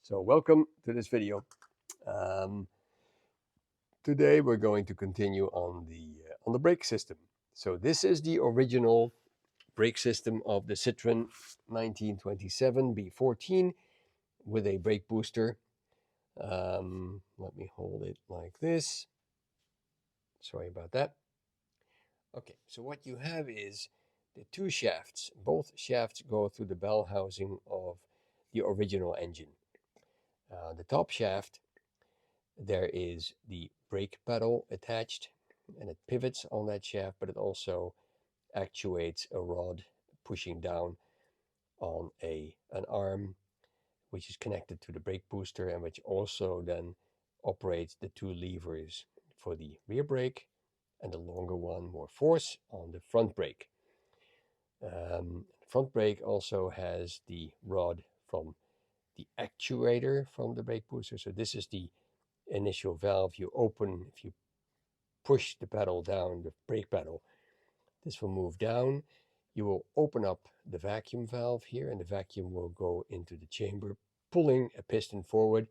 So welcome to this video. Um, Today we're going to continue on the brake system. So this is the original brake system of the Citroen 1927 B14 with a brake booster. Let me hold it like this. Sorry about that. Okay, so what you have is the two shafts. Both shafts go through the bell housing of the original engine. The top shaft, there is the brake pedal attached, and it pivots on that shaft, but it also actuates a rod pushing down on an arm which is connected to the brake booster, and which also then operates the two levers for the rear brake and the longer one, more force, on the front brake. Front brake also has the rod from the actuator from the brake booster. So this is the initial valve you open. If you push the pedal down, the brake pedal, this will move down. You will open up the vacuum valve here, and the vacuum will go into the chamber, pulling a piston forward,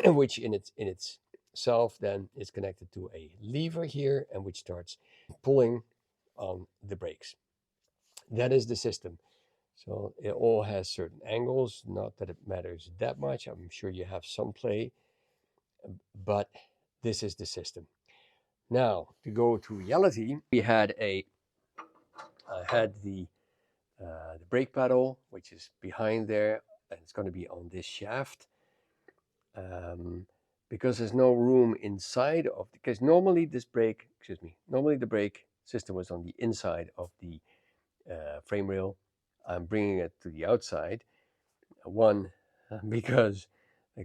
which in itself then is connected to a lever here, and which starts pulling on the brakes. That is the system. So it all has certain angles, not that it matters that much. I'm sure you have some play, but this is the system. Now, to go to reality, we had the brake pedal, which is behind there, and it's going to be on this shaft. Because there's no room inside of, because normally the brake system was on the inside of the frame rail. I'm bringing it to the outside. One, because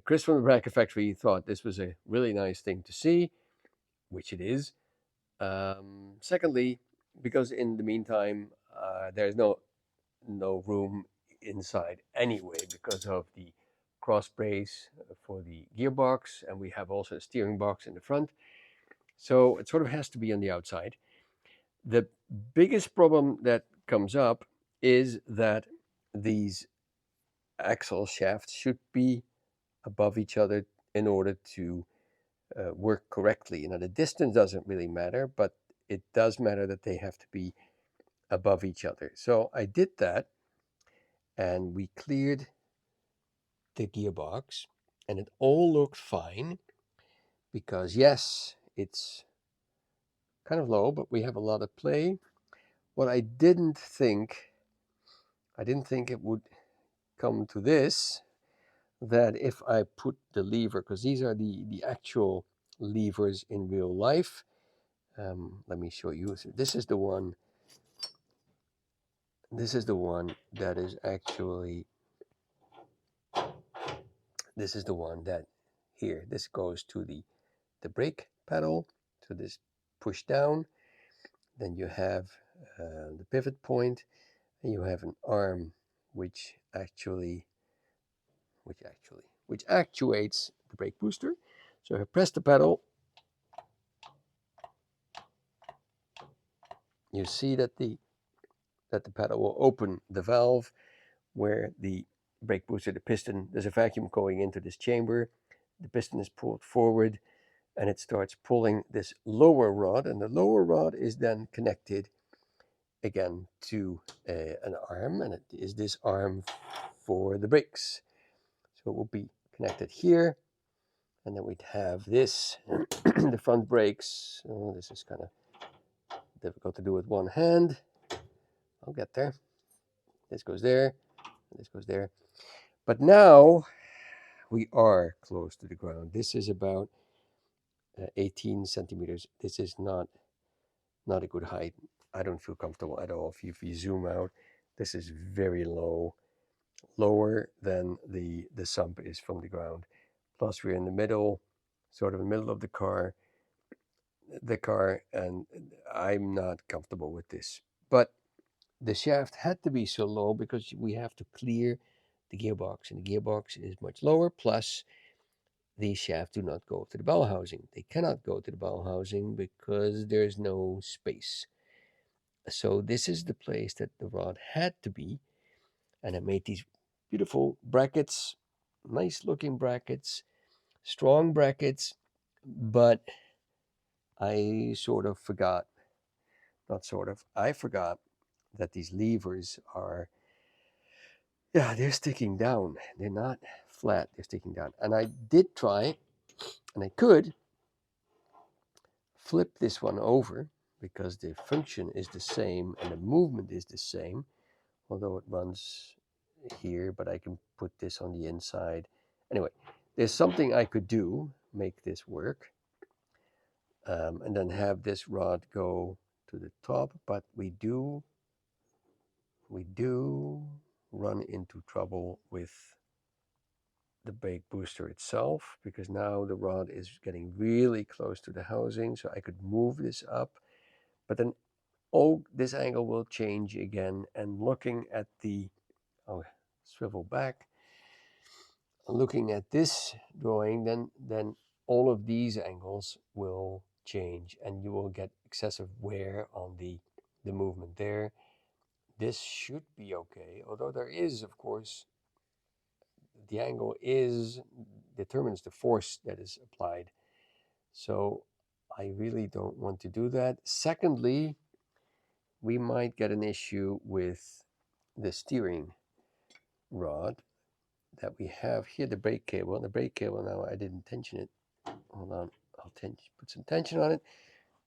Chris from the Bracket Factory thought this was a really nice thing to see, which it is. Secondly, because in the meantime, there's no room inside anyway because of the cross brace for the gearbox, and we have also a steering box in the front. So it sort of has to be on the outside. The biggest problem that comes up is that these axle shafts should be above each other in order to work correctly. The distance doesn't really matter, but it does matter that they have to be above each other. So I did that, and we cleared the gearbox, and it all looked fine because, yes, it's kind of low, but we have a lot of play. What I didn't think it would come to this, that if I put the lever, because these are the actual levers in real life. Let me show you. So this is the one that is actually, this is the one that here, this goes to the brake pedal. So this push down, then you have the pivot point, and you have an arm which actuates the brake booster. So if I press the pedal, you see that the pedal will open the valve where the brake booster, the piston, there's a vacuum going into this chamber. The piston is pulled forward, and it starts pulling this lower rod, and the lower rod is then connected again to an arm, and it is this arm for the brakes. So it will be connected here, and then we'd have this, the front brakes. Oh, this is kind of difficult to do with one hand. I'll get there. This goes there, and this goes there. But now we are close to the ground. This is about 18 centimeters. This is not a good height. I don't feel comfortable at all. If you zoom out, this is very low, lower than the sump is from the ground. Plus we're in the middle, sort of in the middle of the car, and I'm not comfortable with this. But the shaft had to be so low because we have to clear the gearbox, and the gearbox is much lower. Plus, these shafts do not go to the bell housing. They cannot go to the bell housing because there's no space. So this is the place that the rod had to be. And I made these beautiful brackets, nice looking brackets, strong brackets, but I sort of forgot, not sort of, I forgot that these levers are, yeah, they're sticking down. They're not flat, they're sticking down. And I did try, and I could flip this one over because the function is the same and the movement is the same, although it runs here, but I can put this on the inside. Anyway, there's something I could do, make this work, and then have this rod go to the top, but we do run into trouble with the brake booster itself, because now the rod is getting really close to the housing, so I could move this up, but then this angle will change again. And looking at the, I'll swivel back, looking at this drawing, then all of these angles will change and you will get excessive wear on the movement there. This should be okay, although there is, of course, the angle determines the force that is applied. So I really don't want to do that. Secondly, we might get an issue with the steering rod that we have here, the brake cable. And the brake cable, now I didn't tension it. Hold on, I'll put some tension on it.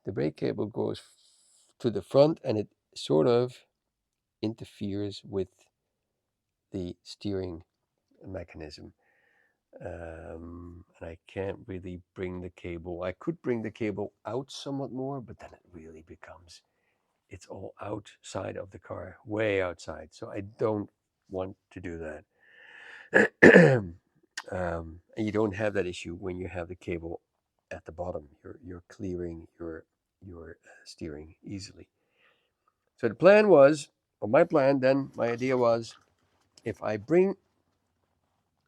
The brake cable goes to the front and it sort of interferes with the steering mechanism. And I can't really bring the cable. I could bring the cable out somewhat more, but then it really becomes, it's all outside of the car, way outside. So I don't want to do that. And you don't have that issue when you have the cable at the bottom. You're clearing your steering easily. So the plan was, or my plan then, my idea was, if I bring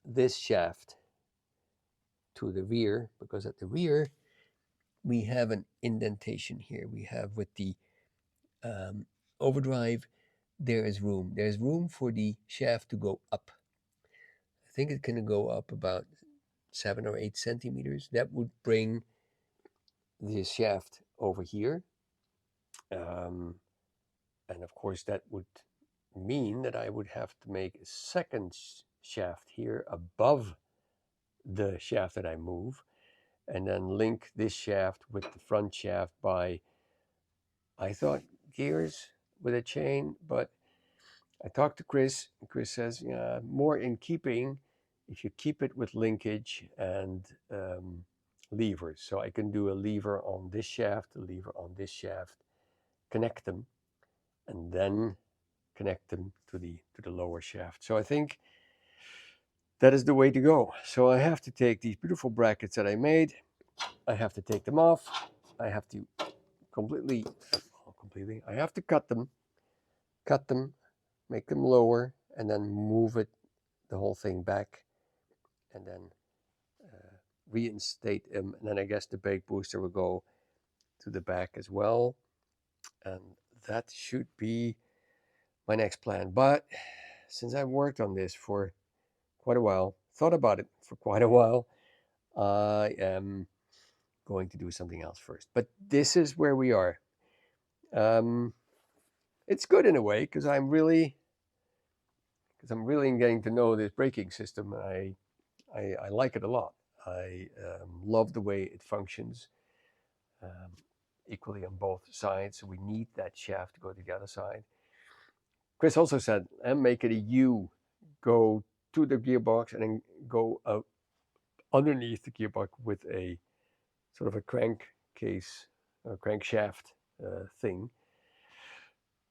this shaft to the rear, because at the rear we have an indentation here. We have with the overdrive, there's room for the shaft to go up. I think it can go up about 7 or 8 centimeters. That would bring the shaft over here. And of course, that would mean that I would have to make a second shaft here above the shaft that I move, and then link this shaft with the front shaft by, I thought, gears with a chain, but I talked to Chris, and Chris says, yeah, more in keeping if you keep it with linkage and levers. So I can do a lever on this shaft, a lever on this shaft, connect them, and then connect them to the lower shaft. So I think that is the way to go. So I have to take these beautiful brackets that I made, I have to take them off, I have to completely, I have to cut them, make them lower, and then move the whole thing back, and then reinstate them. And then I guess the brake booster will go to the back as well. And that should be my next plan. But since I've worked on this for quite a while, thought about it for quite a while, I am going to do something else first. But this is where we are. It's good in a way because I'm really getting to know this braking system. I like it a lot. I love the way it functions. Equally on both sides, so we need that shaft to go to the other side. Chris also said, and make it a U, go to the gearbox and then go out underneath the gearbox with a sort of a crankcase, crankshaft thing.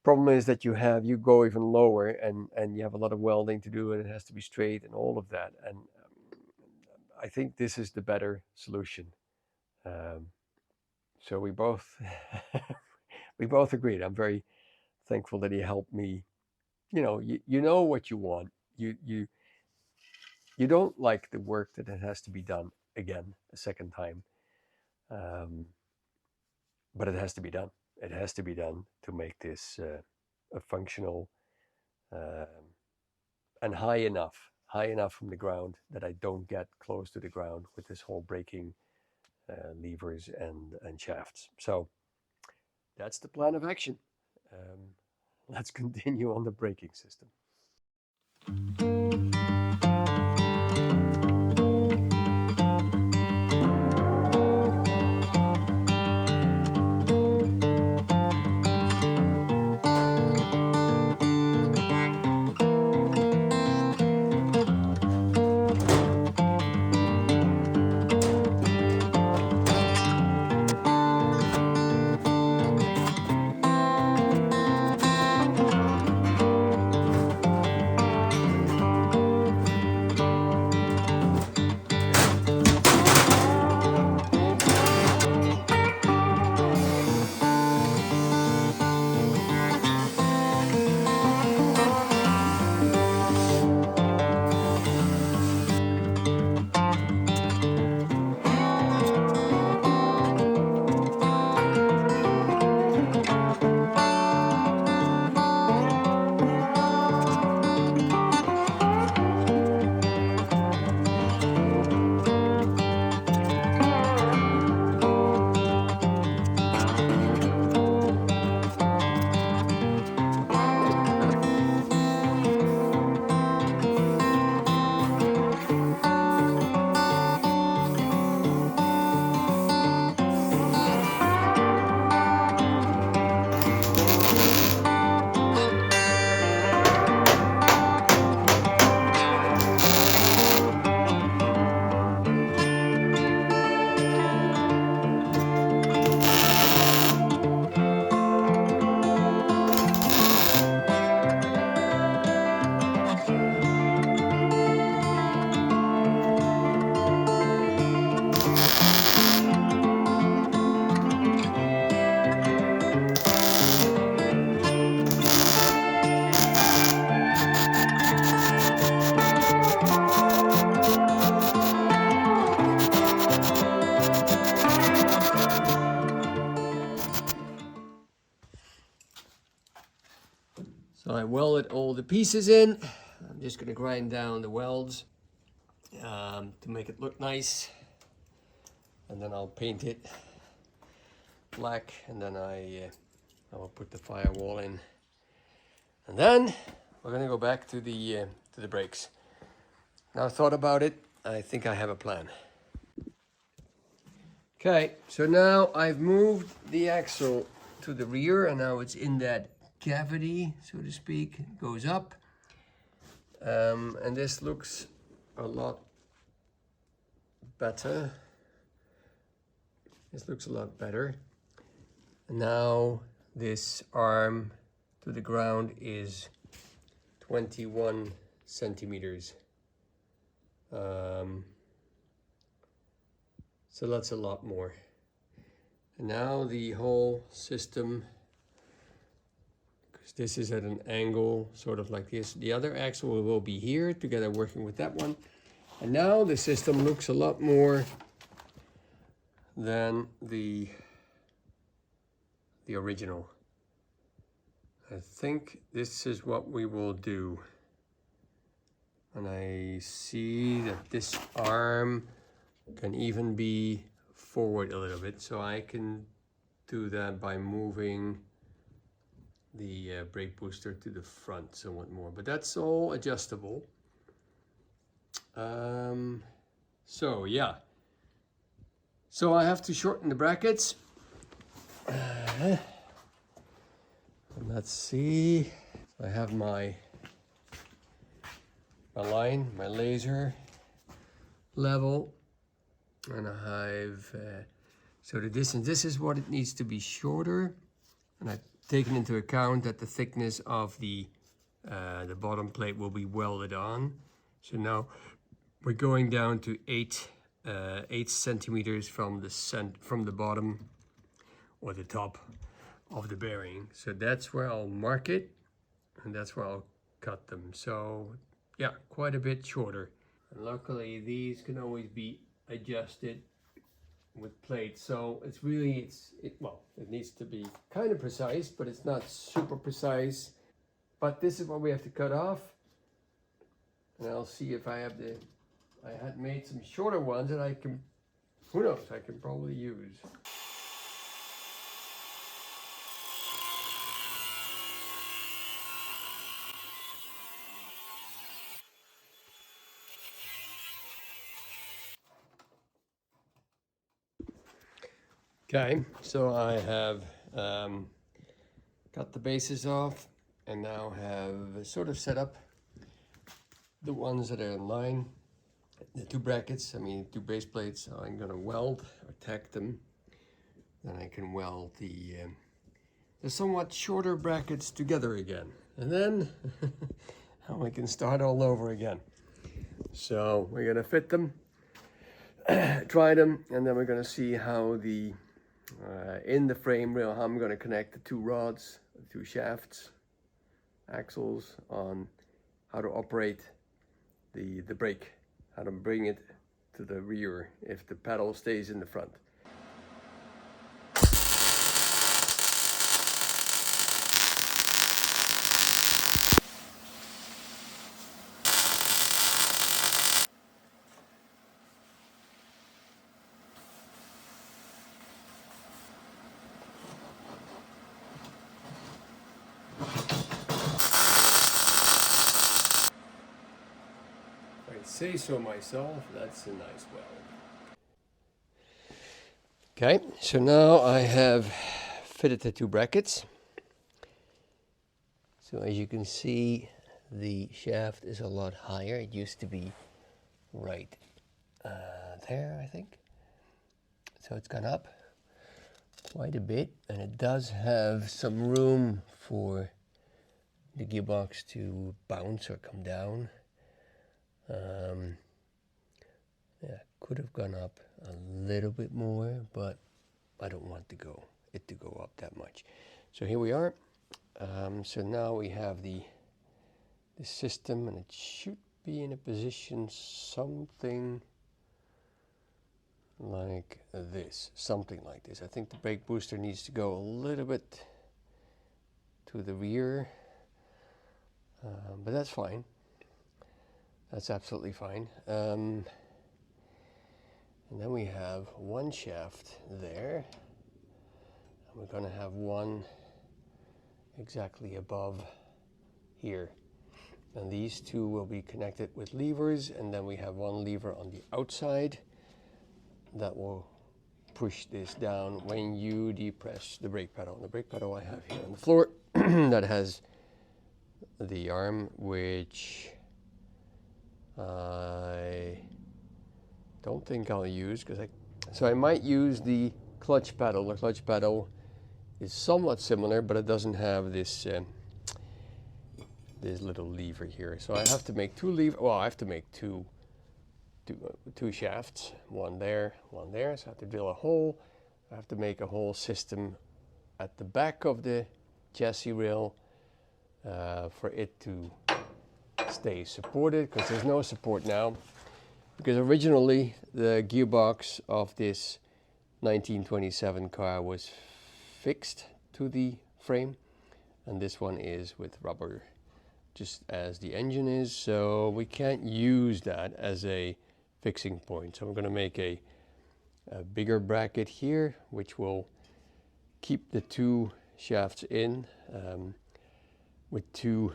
Problem is that you go even lower and you have a lot of welding to do and it has to be straight and all of that. And I think this is the better solution. So we both agreed. I'm very thankful that he helped me. You know what you want. You don't like the work that it has to be done again a second time, but it has to be done. it has to be done to make this a functional and high enough from the ground that I don't get close to the ground with this whole braking levers and shafts. So that's the plan of action. Let's continue on the braking system. So I welded all the pieces in. I'm just going to grind down the welds to make it look nice. And then I'll paint it black, and then I will put the firewall in. And then we're going to go back to the brakes. Now I thought about it. I think I have a plan. Okay, so now I've moved the axle to the rear, and now it's in that cavity, so to speak. It goes up, and this looks a lot better. This looks a lot better. And now this arm to the ground is 21 centimeters. So that's a lot more. And now the whole system, because this is at an angle sort of like this, the other axle will be here together working with that one. And now the system looks a lot more than the original. I think this is what we will do. And I see that this arm can even be forward a little bit, so I can do that by moving the brake booster to the front somewhat more, but that's all adjustable. So yeah, so I have to shorten the brackets. And let's see, I have my line, my laser level, and I have so the distance, this is what it needs to be shorter, and I've taken into account that the thickness of the bottom plate will be welded on. So now we're going down to 8 centimeters from the bottom or the top of the bearing. So that's where I'll mark it, and that's where I'll cut them. So yeah, quite a bit shorter. And luckily these can always be adjusted with plates. So it's really, well, it needs to be kind of precise, but it's not super precise. But this is what we have to cut off. And I'll see if I have I had made some shorter ones that I can, who knows, I can probably use. Okay, so I have cut the bases off and now have sort of set up the ones that are in line. The two brackets, I mean two base plates, I'm gonna weld or tack them. Then I can weld the somewhat shorter brackets together again. And then I can start all over again. So we're gonna fit them, try them, and then we're gonna see how the in the frame rail, how I'm gonna connect the two rods, the two shafts, axles, on how to operate the brake, how to bring it to the rear if the pedal stays in the front. Say so myself, that's a nice weld. Okay, so now I have fitted the two brackets. So as you can see, the shaft is a lot higher. It used to be right there, I think. So it's gone up quite a bit, and it does have some room for the gearbox to bounce or come down. Yeah, could have gone up a little bit more, but I don't want it to go up that much. So here we are. So now we have the system, and it should be in a position something like this. I think the brake booster needs to go a little bit to the rear, but that's fine. That's absolutely fine. And then we have one shaft there. And we're going to have one exactly above here. And these two will be connected with levers. And then we have one lever on the outside that will push this down when you depress the brake pedal. And the brake pedal I have here on the floor that has the arm, which I don't think I'll use, so I might use the clutch pedal. The clutch pedal is somewhat similar, but it doesn't have this this little lever here. So I have to make I have to make two shafts, one there, one there. So I have to drill a hole. I have to make a whole system at the back of the chassis rail for it to stay supported, because there's no support now, because originally the gearbox of this 1927 car was fixed to the frame, and this one is with rubber, just as the engine is, so we can't use that as a fixing point. So I'm going to make a bigger bracket here, which will keep the two shafts in, with two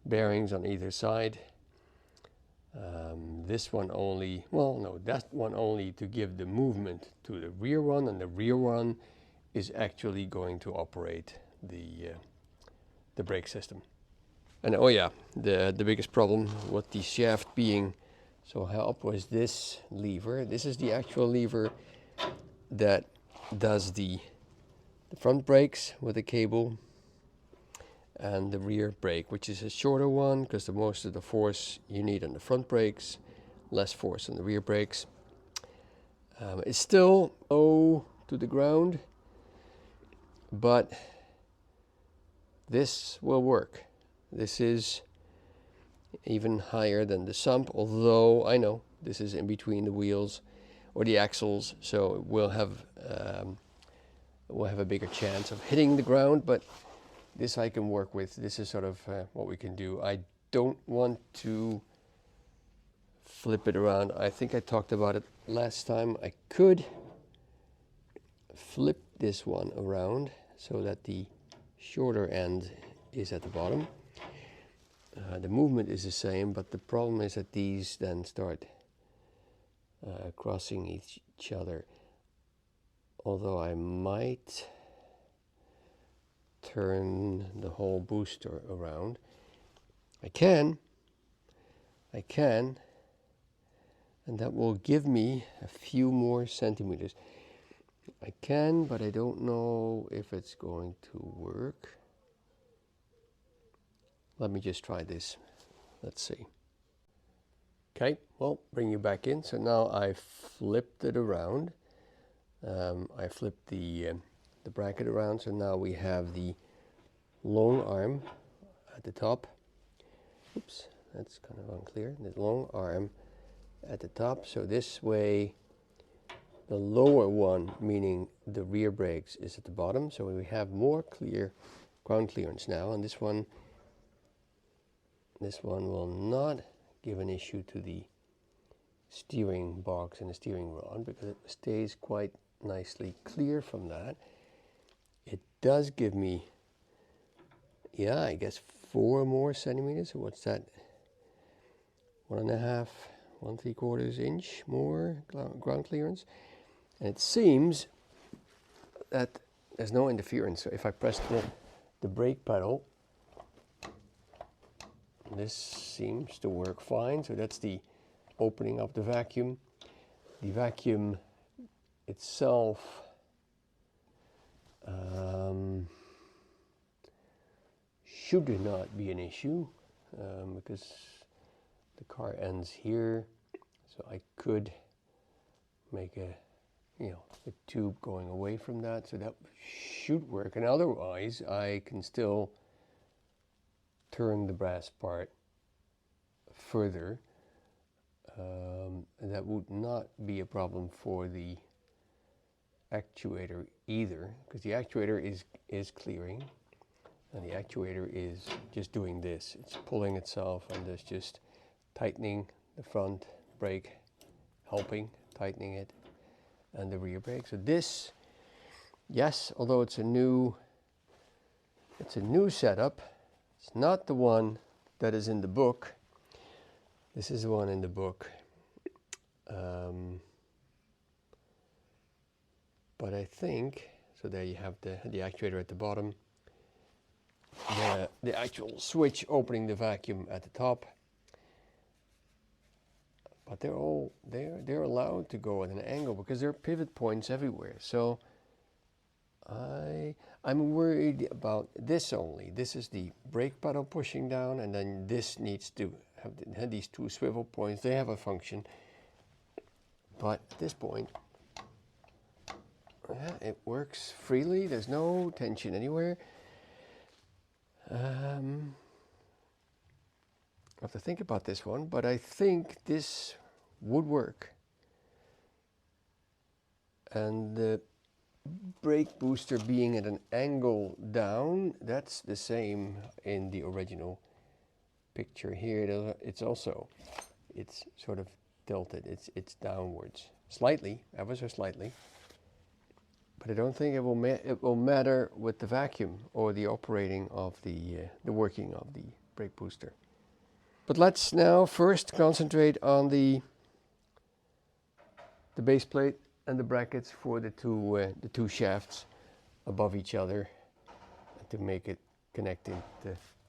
bearings on either side. This one only, well, no, that one only to give the movement to the rear one, and the rear one is actually going to operate the brake system. And oh yeah, the biggest problem with the shaft being so high up was this lever. This is the actual lever that does the front brakes with a cable, and the rear brake, which is a shorter one, because the most of the force you need on the front brakes, less force on the rear brakes. It's still low to the ground, but this will work. This is even higher than the sump, although I know this is in between the wheels. or the axles, so we'll have a bigger chance of hitting the ground. But this I can work with. This is sort of what we can do. I don't want to flip it around. I think I talked about it last time. I could flip this one around so that the shorter end is at the bottom. The movement is the same, but the problem is that these then start crossing each other. Although I might turn the whole booster around. I can, and that will give me a few more centimeters. I can, but I don't know if it's going to work. Let me just try this. Let's see. Okay, well, bring you back in. So now I flipped it around. I flipped the bracket around, so now we have the long arm at the top. Oops, that's kind of unclear. The long arm at the top, so this way the lower one, meaning the rear brakes, is at the bottom, so we have more clear ground clearance now, and this one will not give an issue to the steering box and the steering rod because it stays quite nicely clear from that. It does give me, yeah, I guess 4 more centimeters. So what's that? 1.5, 1¾ inch more ground clearance. And it seems that there's no interference. So if I press the brake pedal, this seems to work fine. So that's the opening of the vacuum. The vacuum itself should not be an issue because the car ends here, so I could make a tube going away from that, so that should work. And otherwise I can still turn the brass part further, and that would not be a problem for the actuator either, because the actuator is clearing, and the actuator is just doing this. It's pulling itself, and there's just tightening the front brake, helping tightening it, and the rear brake. So this, yes, although it's a new setup, it's not the one that is in the book. This is the one in the book. But I think, so there you have the actuator at the bottom, the actual switch opening the vacuum at the top. But they're allowed to go at an angle because there are pivot points everywhere. So I'm worried about this only. This is the brake pedal pushing down, and then this needs to have these 2 swivel points. They have a function, but at this point, it works freely. There's no tension anywhere. I have to think about this one, but I think this would work. And the brake booster being at an angle down, that's the same in the original picture here. It's sort of tilted. It's downwards slightly, ever so slightly. But I don't think it will matter with the vacuum or the operating of the working of the brake booster. But let's now first concentrate on the base plate and the brackets for the two shafts above each other to make it connected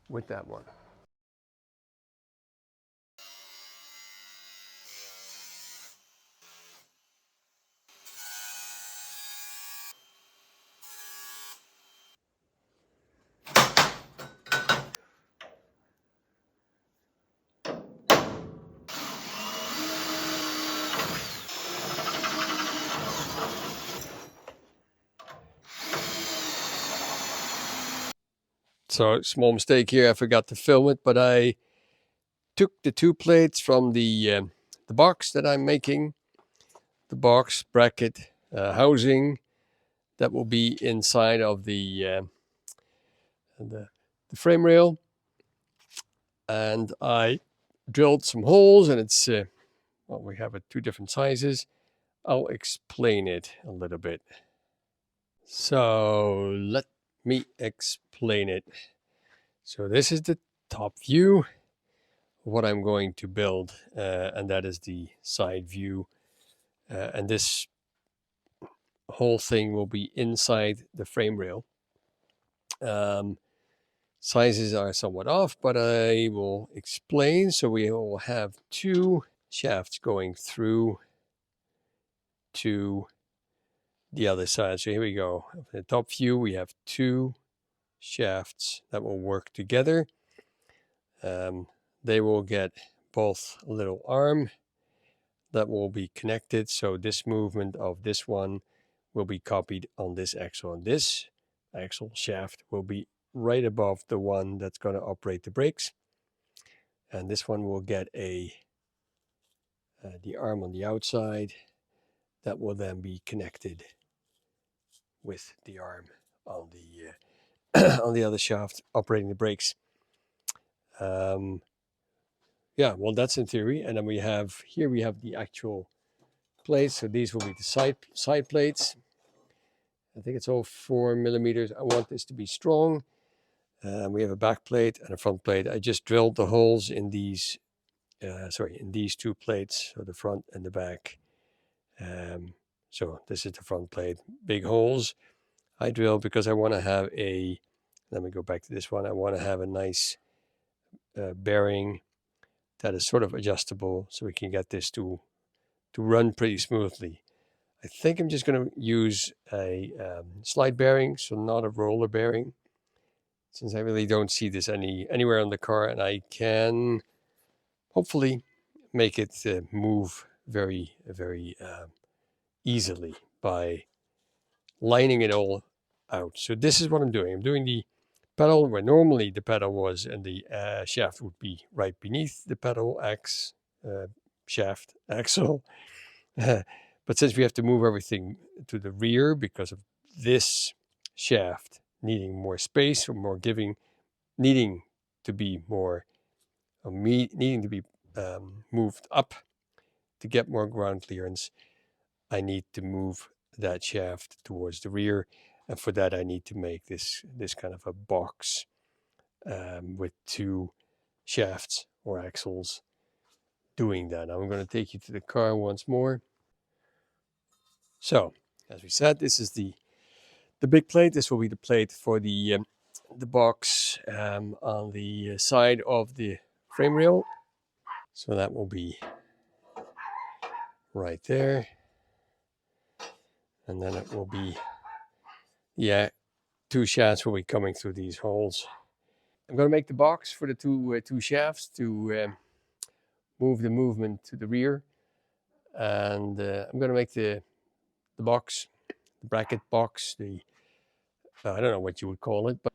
with that one. So, small mistake here, I forgot to film it, but I took the 2 plates from the box that I'm making, the box bracket housing that will be inside of the frame rail. And I drilled some holes, and it's well, we have it 2 different sizes. I'll explain it a little bit. So let me explain it. So this is the top view of what I'm going to build, and that is the side view. And this whole thing will be inside the frame rail. Sizes are somewhat off, but I will explain. So we will have 2 shafts going through to the other side. So here we go. The top view, we have 2 shafts that will work together. They will get both a little arm that will be connected. So this movement of this one will be copied on this axle, and this axle shaft will be right above the one that's going to operate the brakes. And this one will get the arm on the outside that will then be connected with the arm on the on the other shaft operating the brakes. Yeah, well, that's in theory. And then we have the actual plates. So these will be the side plates. I think it's all 4 millimeters. I want this to be strong. We have a back plate and a front plate. I just drilled the holes in these, in these 2 plates, so the front and the back. So this is the front plate, big holes. I drilled because I want to have let me go back to this one. I want to have a nice bearing that is sort of adjustable, so we can get this to run pretty smoothly. I think I'm just going to use a slide bearing, so not a roller bearing, since I really don't see this anywhere on the car, and I can hopefully make it move very, very easily by lining it all out. So this is what I'm doing. I'm doing the pedal where normally the pedal was, and the shaft would be right beneath the pedal shaft axle. But since we have to move everything to the rear because of this shaft needing more space, or more needing to be moved up to get more ground clearance, I need to move that shaft towards the rear. And for that, I need to make this kind of a box with 2 shafts or axles doing that. I'm going to take you to the car once more. So, as we said, this is the big plate. This will be the plate for the box on the side of the frame rail. So that will be right there. And then it will be, 2 shafts will be coming through these holes. I'm going to make the box for the 2 shafts to move the movement to the rear. And I'm going to make the box, the bracket box, I don't know what you would call it, but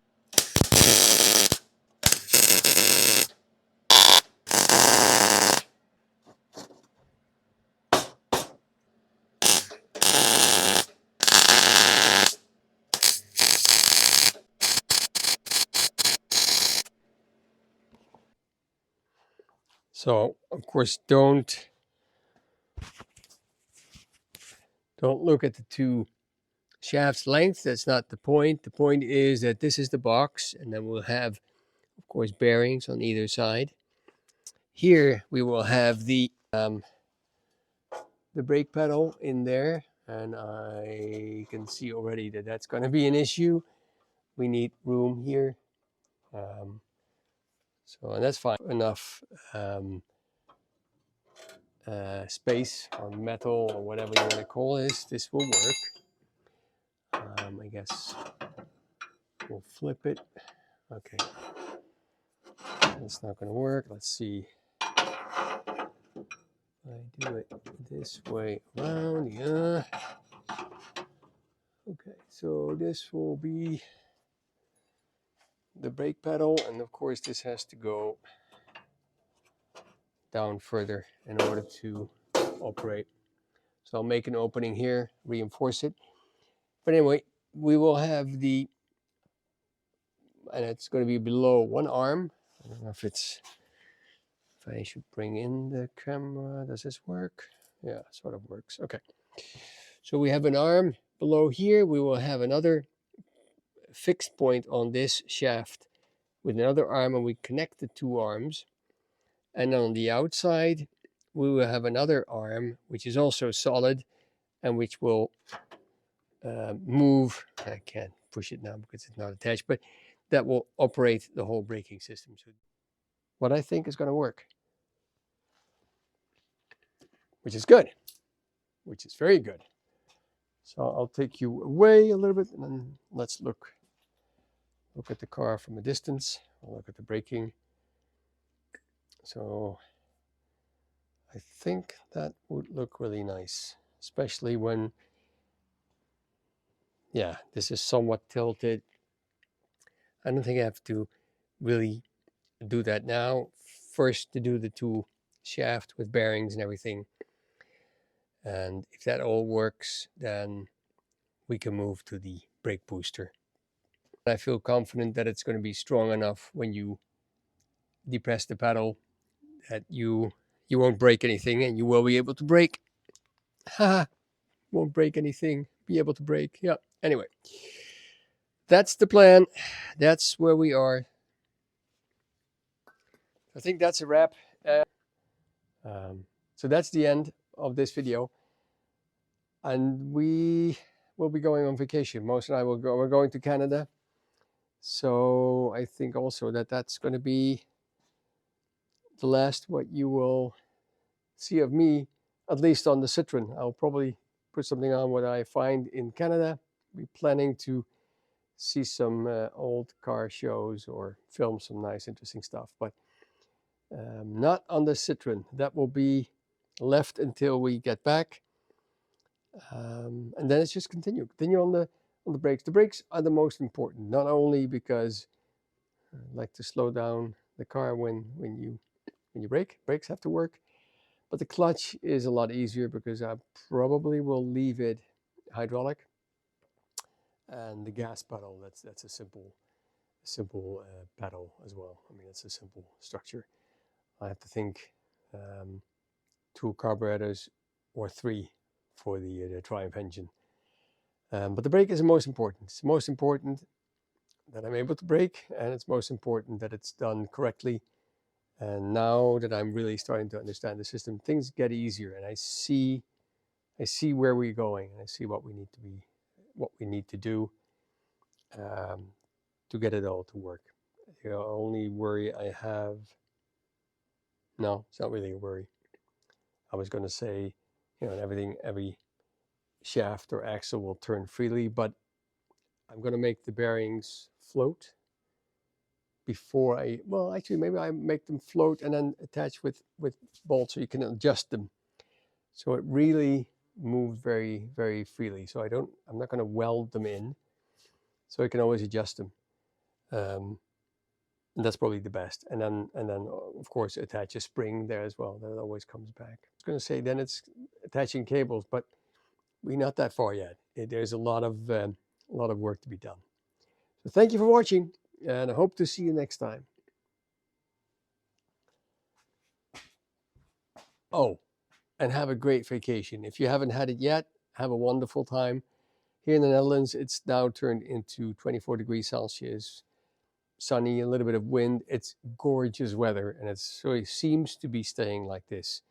so of course don't look at the 2 shafts length. That's not the point. The point is that this is the box, and then we'll have, of course, bearings on either side. Here we will have the brake pedal in there, and I can see already that that's going to be an issue. We need room here, and that's fine. Enough space or metal or whatever you want to call this. This will work. I guess we'll flip it. Okay, that's not going to work. Let's see. I do it this way around. Yeah. Okay, so this will be the brake pedal, and of course this has to go down further in order to operate. So I'll make an opening here, reinforce it. But anyway, we will have and it's going to be below one arm. I don't know if I should bring in the camera. Does this work? Yeah, sort of works. Okay. So we have an arm below here. We will have another fixed point on this shaft with another arm, and we connect the two arms. And on the outside, we will have another arm, which is also solid and which will move. I can't push it now because it's not attached, but that will operate the whole braking system. So what I think is going to work, which is good, which is very good. So I'll take you away a little bit, and then let's look at the car from a distance. I'll look at the braking. So I think that would look really nice, especially when, yeah, this is somewhat tilted. I don't think I have to really do that now. First, to do the two shaft with bearings and everything. And if that all works, then we can move to the brake booster. I feel confident that it's going to be strong enough when you depress the pedal that you won't break anything, and you will be able to brake. Haha, won't break anything, be able to brake. Yeah, anyway, that's the plan. That's where we are. I think that's a wrap. So that's the end of this video, and we will be going on vacation. Most and I will go. We're going to Canada, so I think also that's going to be the last what you will see of me, at least on the Citroen. I'll probably put something on what I find in Canada. We're planning to see some old car shows or film some nice, interesting stuff, but not on the Citroen. That will be left until we get back, and then it's just continue on the brakes. The brakes are the most important, not only because I like to slow down the car when you brake. Brakes have to work, but the clutch is a lot easier because I probably will leave it hydraulic, and the gas pedal, that's a simple pedal as well. I mean, it's a simple structure. I have to think 2 carburetors or 3 for the Triumph engine. But the brake is the most important. It's most important that I'm able to brake, and it's most important that it's done correctly. And now that I'm really starting to understand the system, things get easier, and I see where we're going, and I see what we need to do to get it all to work. The only worry I have, no, it's not really a worry. I was going to say, every shaft or axle will turn freely, but I'm going to make the bearings float before actually maybe I make them float and then attach with bolts so you can adjust them. So it really moves very, very freely. So I'm not going to weld them in, so I can always adjust them. And that's probably the best. And then of course attach a spring there as well. That always comes back. I was going to say then it's attaching cables, but we're not that far yet. There's a lot of work to be done. So thank you for watching, and I hope to see you next time. Oh, and have a great vacation. If you haven't had it yet, have a wonderful time. Here in the Netherlands, it's now turned into 24 degrees Celsius, sunny, a little bit of wind. It's gorgeous weather, and it seems to be staying like this.